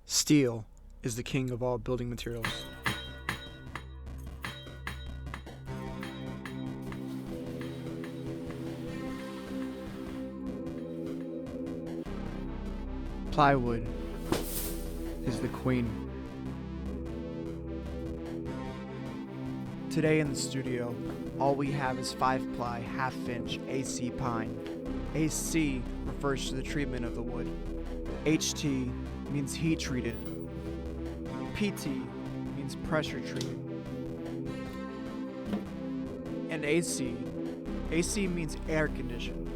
Steel is the king of all building materials. Plywood is the queen. Today in the studio, all we have is 5-ply, half-inch AC pine. AC refers to the treatment of the wood. HT means heat treated. PT means pressure treated. And AC means air conditioned,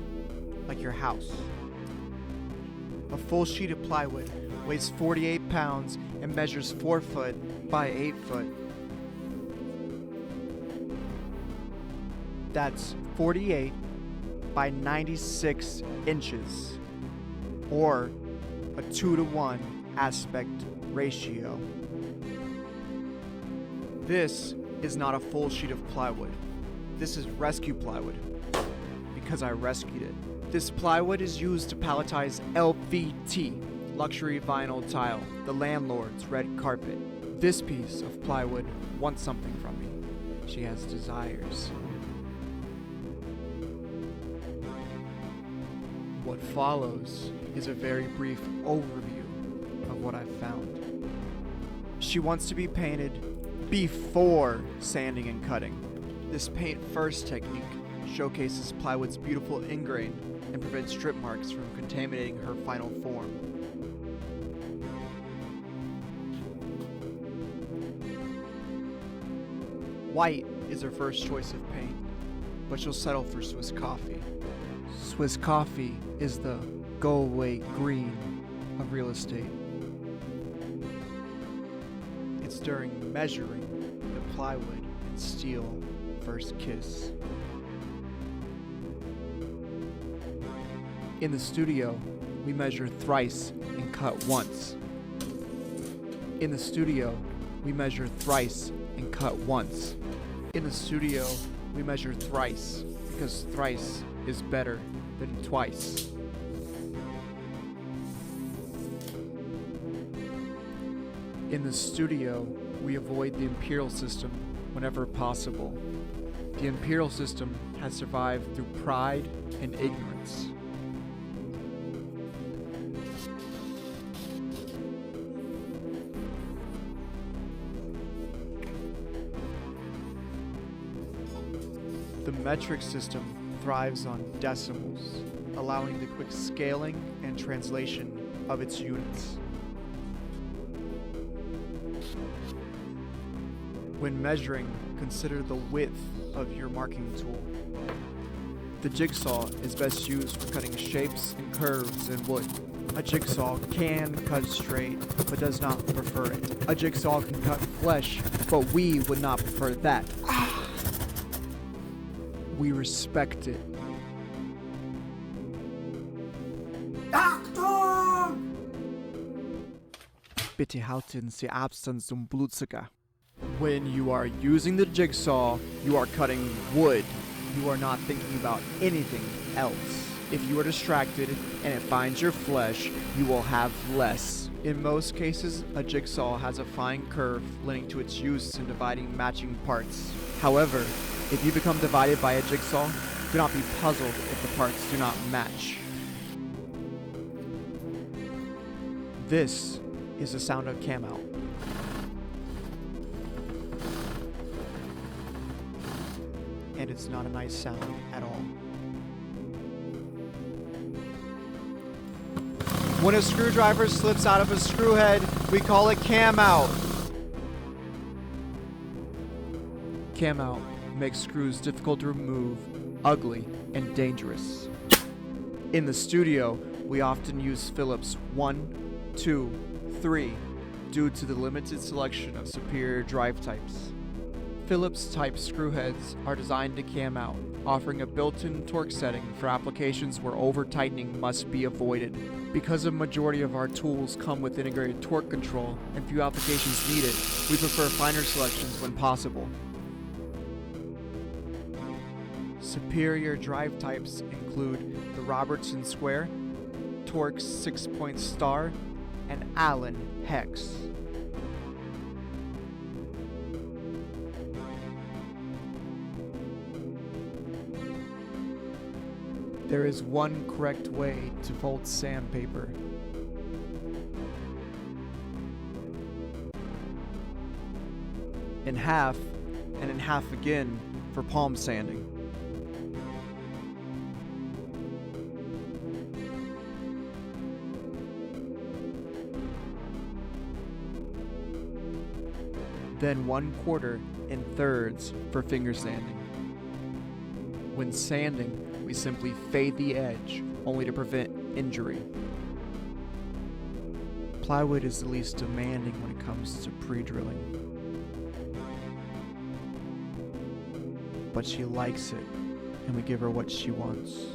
like your house. A full sheet of plywood weighs 48 pounds and measures 4 foot by 8 foot. That's 48 by 96 inches, or a 2-to-1 aspect ratio. This is not a full sheet of plywood. This is rescue plywood, because I rescued it. This plywood is used to palletize LVT, luxury vinyl tile, the landlord's red carpet. This piece of plywood wants something from me. She has desires. What follows is a very brief overview of what I've found. She wants to be painted before sanding and cutting. This paint first technique showcases plywood's beautiful ingrain and prevents strip marks from contaminating her final form. White is her first choice of paint, but she'll settle for Swiss coffee. Swiss coffee is the go-away green of real estate. It's during measuring the plywood and steel first kiss. In the studio, we measure thrice and cut once. In the studio, we measure thrice and cut once. In the studio, we measure thrice because thrice is better than twice. In the studio, we avoid the imperial system whenever possible. The imperial system has survived through pride and ignorance. The metric system thrives on decimals, allowing the quick scaling and translation of its units. When measuring, consider the width of your marking tool. The jigsaw is best used for cutting shapes and curves in wood. A jigsaw can cut straight, but does not prefer it. A jigsaw can cut flesh, but we would not prefer that. We respect it. Achtung! Bitte halten, Sie Abstand zum Blutsucher. When you are using the jigsaw, you are cutting wood. You are not thinking about anything else. If you are distracted and it finds your flesh, you will have less. In most cases, a jigsaw has a fine curve leading to its use in dividing matching parts. However, if you become divided by a jigsaw, do not be puzzled if the parts do not match. This is the sound of cam out. And it's not a nice sound at all. When a screwdriver slips out of a screw head, we call it cam out. Cam out makes screws difficult to remove, ugly, and dangerous. In the studio, we often use Phillips 1, 2, 3 due to the limited selection of superior drive types. Phillips type screw heads are designed to cam out, offering a built-in torque setting for applications where over-tightening must be avoided. Because a majority of our tools come with integrated torque control and few applications need it, we prefer finer selections when possible. Superior drive types include the Robertson Square, Torx 6-point Star, and Allen hex. There is one correct way to fold sandpaper. In half, and in half again for palm sanding. Then 1/4 in thirds for finger sanding. When sanding, we simply fade the edge, only to prevent injury. Plywood is the least demanding when it comes to pre-drilling. But she likes it, and we give her what she wants.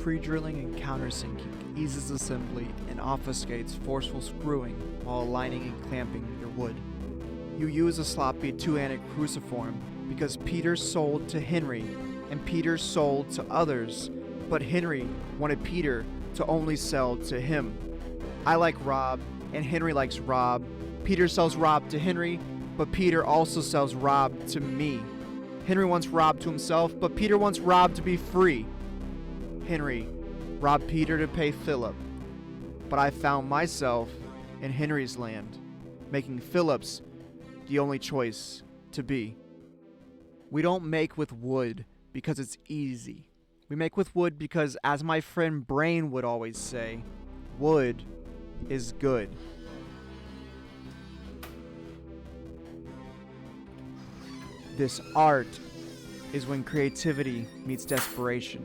Pre-drilling and countersinking eases assembly and obfuscates forceful screwing while aligning and clamping your wood. You use a sloppy two-handed cruciform because Peter sold to Henry and Peter sold to others, but Henry wanted Peter to only sell to him. I like Rob and Henry likes Rob. Peter sells Rob to Henry, but Peter also sells Rob to me. Henry wants Rob to himself, but Peter wants Rob to be free. Henry robbed Peter to pay Philip, but I found myself in Henry's land, making Phillips the only choice to be. We don't make with wood because it's easy. We make with wood because, as my friend Brain would always say, wood is good. This art is when creativity meets desperation.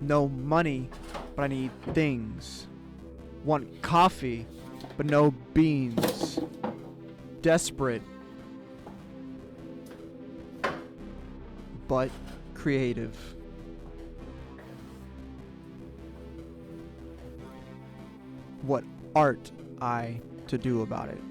No money, but I need things. Want coffee, but no beans. Desperate, but creative. What art I to do about it?